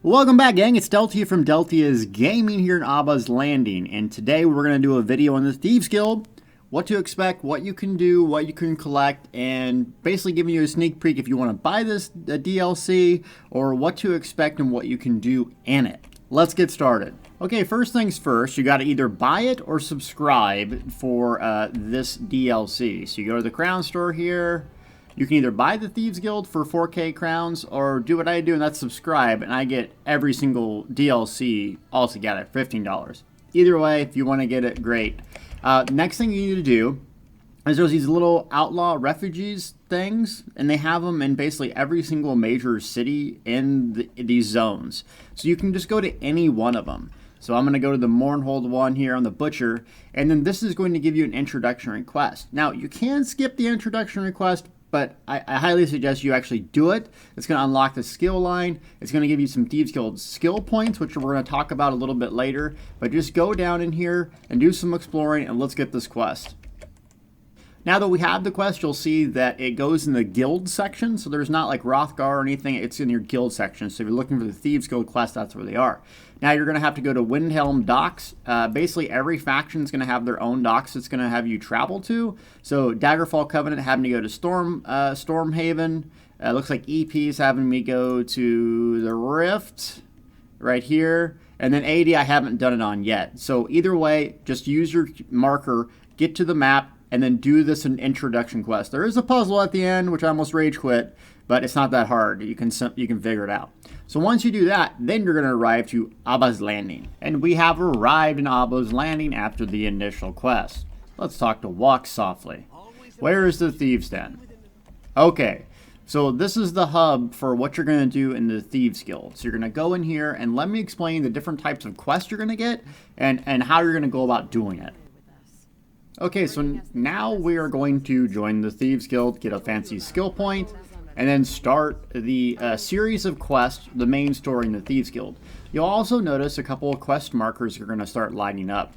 Welcome back, gang. It's Deltia from Deltia's Gaming here in Abba's Landing, and today we're going to do a video on the Thieves Guild, what to expect, what you can do, what you can collect, and basically giving you a sneak peek if you want to buy this DLC, or what to expect and what you can do in it. Let's get started. Okay, first things first, you got to either buy it or subscribe for this DLC. So you go to the Crown Store here. You can either buy the Thieves Guild for 4K crowns or do what I do, and that's subscribe, and I get every single DLC altogether, $15. Either way, if you want to get it, great. Next thing you need to do is there's these little outlaw refugees things, and they have them in basically every single major city in these zones. So you can just go to any one of them. So I'm going to go to the Mournhold one here on the Butcher, and then this is going to give you an introduction request. Now, you can skip the introduction request, but I highly suggest you actually do it. It's going to unlock the skill line. It's going to give you some Thieves Guild skill points, which we're going to talk about a little bit later. But just go down in here and do some exploring, and let's get this quest. Now that we have the quest, you'll see that it goes in the guild section. So there's not like Rothgar or anything. It's in your guild section. So if you're looking for the Thieves Guild quest, that's where they are. Now you're going to have to go to Windhelm docks. Basically, every faction is going to have their own docks it's going to have you travel to. So Daggerfall Covenant having to go to Stormhaven. Looks like EP is having me go to the Rift right here. And then 80 I haven't done it on yet. So either way, just use your marker, get to the map, and then do this an introduction quest. There is a puzzle at the end, which I almost rage quit, but it's not that hard. You can figure it out. So once you do that, then you're going to arrive to Abba's Landing. And we have arrived in Abba's Landing after the initial quest. Let's talk to Walk Softly. Where is the Thieves Den? Okay, so this is the hub for what you're going to do in the Thieves Guild. So you're going to go in here and let me explain the different types of quests you're going to get and how you're going to go about doing it. Okay, so now we are going to join the Thieves Guild, get a fancy skill point, and then start the series of quests, the main story in the Thieves Guild. You'll also notice a couple of quest markers are going to start lining up.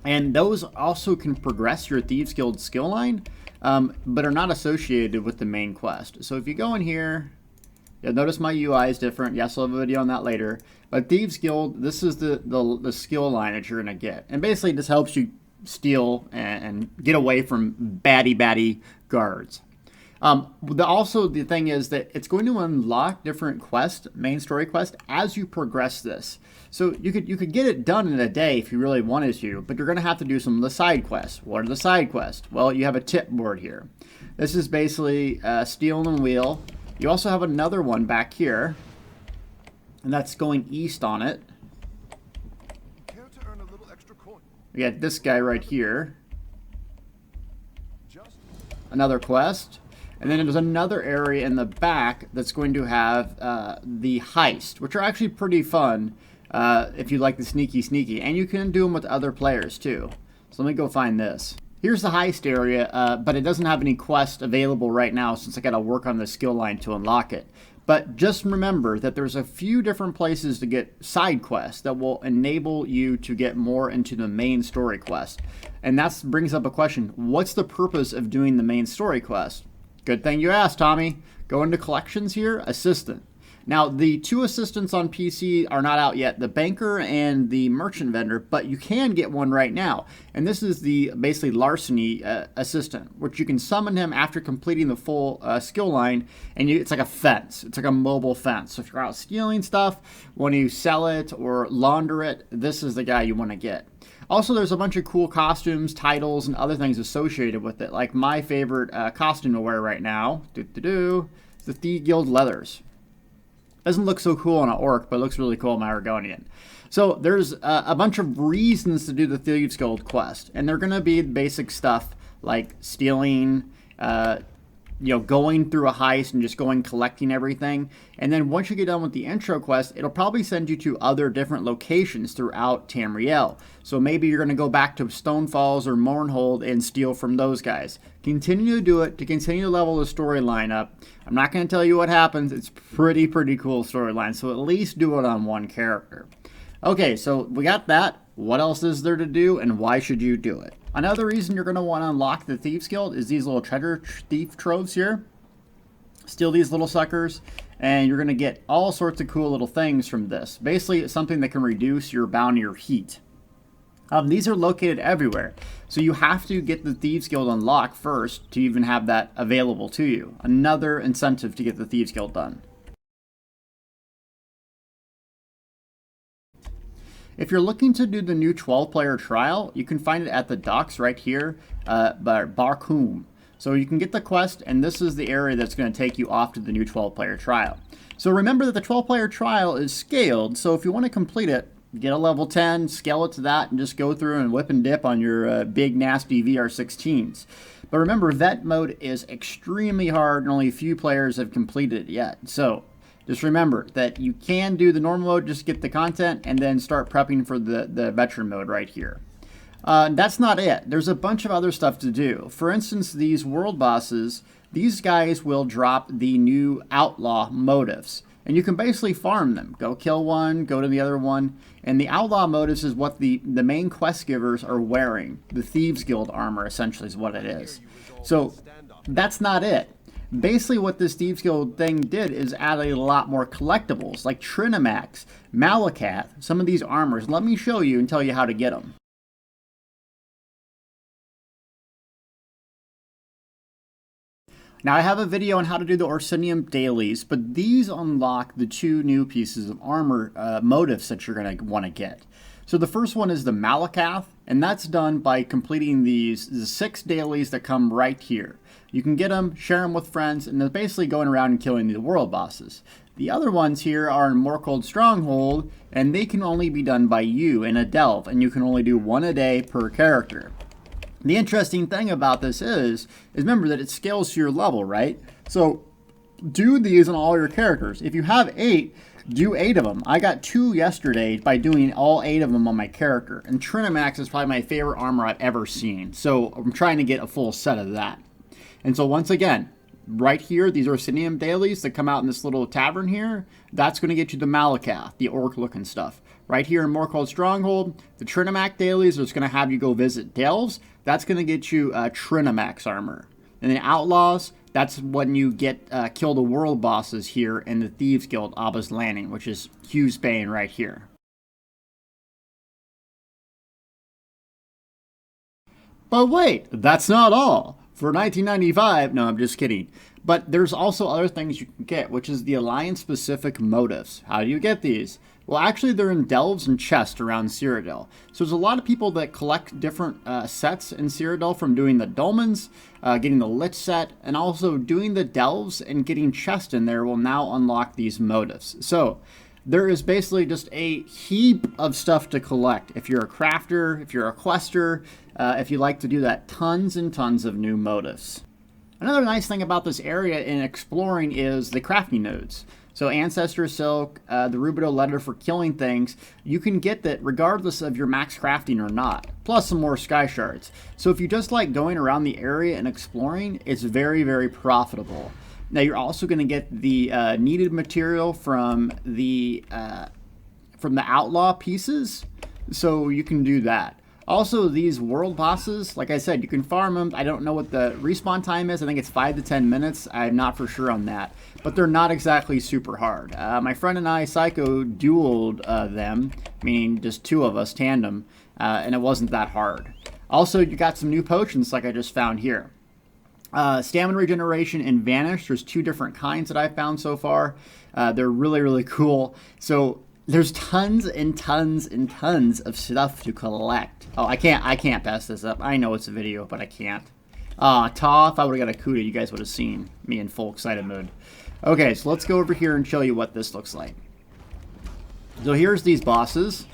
And those also can progress your Thieves Guild skill line, but are not associated with the main quest. So if you go in here, you'll notice my UI is different. Yes, I'll have a video on that later. But Thieves Guild, this is the skill line that you're going to get. And basically this helps you steal and get away from baddie guards. Also, the thing is that it's going to unlock different quests, main story quests, as you progress this. So you could get it done in a day if you really wanted to, but you're going to have to do some of the side quests. What are the side quests? Well, you have a tip board here. This is basically Steel and Wheel. You also have another one back here, and that's going east on it. We got this guy right here. Another quest. And then there's another area in the back that's going to have the heist, which are actually pretty fun if you like the sneaky. And you can do them with other players too. So let me go find this. Here's the heist area, but it doesn't have any quest available right now since I got to work on the skill line to unlock it. But just remember that there's a few different places to get side quests that will enable you to get more into the main story quest. And that brings up a question. What's the purpose of doing the main story quest? Good thing you asked, Tommy. Go into collections here, assistant. Now, the two assistants on PC are not out yet, the banker and the merchant vendor, but you can get one right now. And this is the basically larceny assistant, which you can summon him after completing the full skill line, and it's like a fence. It's like a mobile fence. So if you're out stealing stuff, when you sell it or launder it, this is the guy you want to get. Also, there's a bunch of cool costumes, titles, and other things associated with it. Like my favorite costume to wear right now, is the Thieves Guild leathers. Doesn't look so cool on an orc, but it looks really cool on my Argonian. So there's a bunch of reasons to do the Thieves Guild quest, and they're going to be basic stuff like stealing, going through a heist and just collecting everything. And then once you get done with the intro quest, it'll probably send you to other different locations throughout Tamriel. So maybe you're going to go back to Stone Falls or Mournhold and steal from those guys. Continue to do it to continue to level the storyline up. I'm not going to tell you what happens. It's pretty cool storyline. So at least do it on one character. Okay, so we got that. What else is there to do, and why should you do it? Another reason you're going to want to unlock the Thieves Guild is these little treasure thief troves here. Steal these little suckers, and you're going to get all sorts of cool little things from this. Basically, it's something that can reduce your bounty or heat. These are located everywhere, so you have to get the Thieves Guild unlocked first to even have that available to you. Another incentive to get the Thieves Guild done. If you're looking to do the new 12-player trial, you can find it at the docks right here, by Barkum. So you can get the quest, and this is the area that's going to take you off to the new 12-player trial. So remember that the 12-player trial is scaled, so if you want to complete it, get a level 10, scale it to that, and just go through and whip and dip on your big, nasty VR16s. But remember, vet mode is extremely hard, and only a few players have completed it yet. So just remember that you can do the normal mode, just get the content, and then start prepping for the veteran mode right here. That's not it. There's a bunch of other stuff to do. For instance, these world bosses, these guys will drop the new outlaw motives. And you can basically farm them. Go kill one, go to the other one. And the outlaw motives is what the main quest givers are wearing. The Thieves Guild armor, essentially, is what it is. So that's not it. Basically, what this Thieves Guild thing did is add a lot more collectibles, like Trinamax, Malacath, some of these armors. Let me show you and tell you how to get them. Now, I have a video on how to do the Orsinium dailies, but these unlock the 2 new pieces of armor motives that you're going to want to get. So the first one is the Malacath, and that's done by completing the 6 dailies that come right here. You can get them, share them with friends, and they're basically going around and killing the world bosses. The other ones here are in Morcold Stronghold, and they can only be done by you in a delve, and you can only do 1 a day per character. The interesting thing about this is remember that it scales to your level, right? So do these on all your characters. If you have 8, do 8 of them. I got 2 yesterday by doing all 8 of them on my character. And Trinamax is probably my favorite armor I've ever seen. So I'm trying to get a full set of that. And so once again, right here, these Orsinium dailies that come out in this little tavern here, that's going to get you the Malacath, the orc-looking stuff. Right here in Morcold Stronghold, the Trinamax dailies is going to have you go visit delves. That's going to get you Trinamax armor. And then Outlaws, that's when you get kill the world bosses here in the Thieves Guild Abba's Landing, which is Hughes Bane right here. But wait, that's not all. For $19.95, no, I'm just kidding. But there's also other things you can get, which is the Alliance-specific motives. How do you get these? Well, actually, they're in delves and chests around Cyrodiil. So there's a lot of people that collect different sets in Cyrodiil, from doing the dolmens, getting the lich set, and also doing the delves and getting chests in there will now unlock these motives. So there is basically just a heap of stuff to collect. If you're a crafter, if you're a quester, if you like to do that, tons and tons of new motives. Another nice thing about this area in exploring is the crafting nodes. So Ancestor Silk, the Rubidoux Letter for killing things, you can get that regardless of your max crafting or not, plus some more sky shards. So if you just like going around the area and exploring, it's very, very profitable. Now you're also going to get the needed material from the outlaw pieces, so you can do that. Also, these world bosses, like I said, you can farm them. I don't know what the respawn time is. I think it's 5 to 10 minutes. I'm not for sure on that. But they're not exactly super hard. My friend and I, Psycho, dueled them, meaning just 2 of us, tandem, and it wasn't that hard. Also, you got some new potions like I just found here. Stamina regeneration and vanish. There's 2 different kinds that I've found so far. They're really, really cool. So there's tons and tons and tons of stuff to collect. Oh, I can't pass this up. I know it's a video, but I can't. If I would have got a CUDA, you guys would have seen me in full excited mode. Okay, so let's go over here and show you what this looks like. So here's these bosses.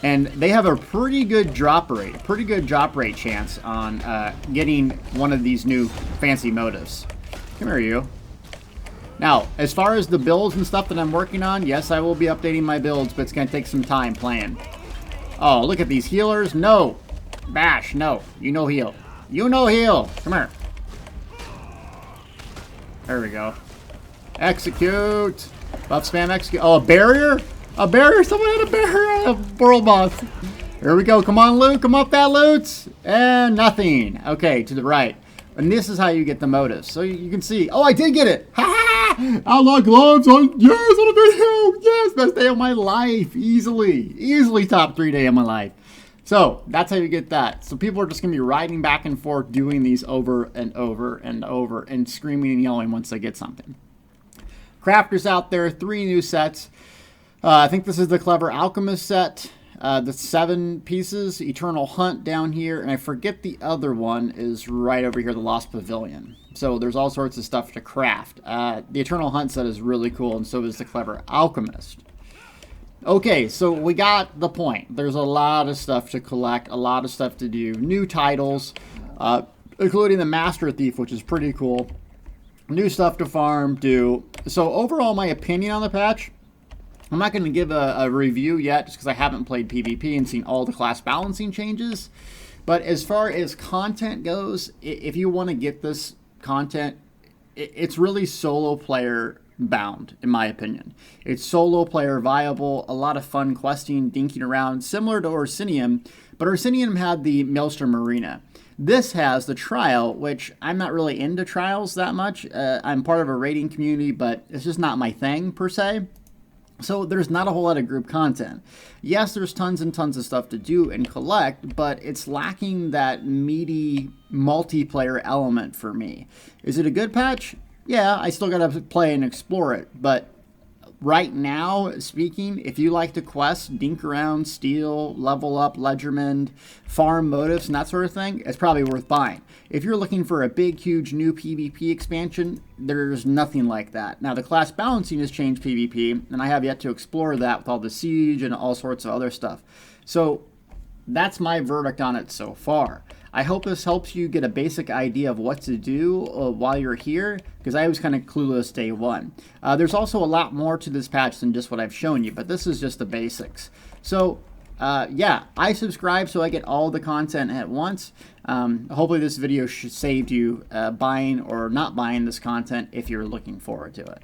And they have a pretty good drop rate, chance on getting one of these new fancy motives. Come here, you. Now, as far as the builds and stuff that I'm working on, yes, I will be updating my builds, but it's going to take some time playing. Oh, look at these healers. No. Bash, no. You know heal. You know heal. Come here. There we go. Execute. Buff spam execute. Oh, a barrier? A barrier? Someone had a barrier on a world boss. Here we go. Come on, loot. Come up, that loot. And nothing. Okay, to the right. And this is how you get the motives. So you can see. Oh, I did get it. Ha ha! Outlaw gloves on, yes, on a video. Yes, best day of my life. Easily top 3 day of my life. So that's how you get that. So people are just going to be riding back and forth doing these over and over and over and screaming and yelling once they get something. Crafters out there, 3 new sets. I think this is the Clever Alchemist set. The 7 pieces, Eternal Hunt down here, and I forget the other one is right over here, the Lost Pavilion. So there's all sorts of stuff to craft. The Eternal Hunt set is really cool, and so is the Clever Alchemist. Okay, so we got the point. There's a lot of stuff to collect, a lot of stuff to do. New titles, including the Master Thief, which is pretty cool. New stuff to farm, do. So overall, my opinion on the patch, I'm not going to give a review yet just because I haven't played PvP and seen all the class balancing changes. But as far as content goes, if you want to get this content, it's really solo player bound, in my opinion. It's solo player viable, a lot of fun questing, dinking around, similar to Orsinium, but Orsinium had the Maelstrom Arena. This has the trial, which I'm not really into trials that much. I'm part of a raiding community, but it's just not my thing per se. So there's not a whole lot of group content. Yes, there's tons and tons of stuff to do and collect, but it's lacking that meaty multiplayer element for me. Is it a good patch? Yeah, I still gotta play and explore it, but right now, speaking, if you like to quest, dink around, steal, level up, ledgermend, farm motives, and that sort of thing, it's probably worth buying. If you're looking for a big, huge new PvP expansion, there's nothing like that. Now, the class balancing has changed PvP, and I have yet to explore that with all the siege and all sorts of other stuff. So that's my verdict on it so far. I hope this helps you get a basic idea of what to do while you're here, because I was kind of clueless day one. There's also a lot more to this patch than just what I've shown you, but this is just the basics. So, yeah, I subscribe so I get all the content at once. Hopefully this video saved you buying or not buying this content if you're looking forward to it.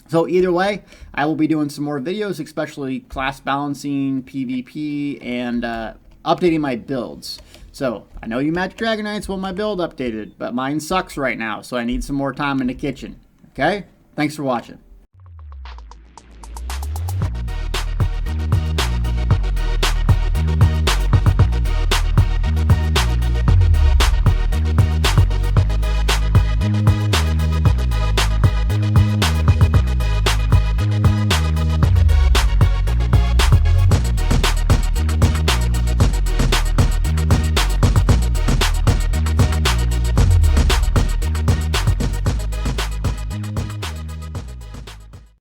So either way, I will be doing some more videos, especially class balancing, PvP, and updating my builds. So, I know you Magic Dragonites want my build updated, but mine sucks right now, so I need some more time in the kitchen. Okay? Thanks for watching.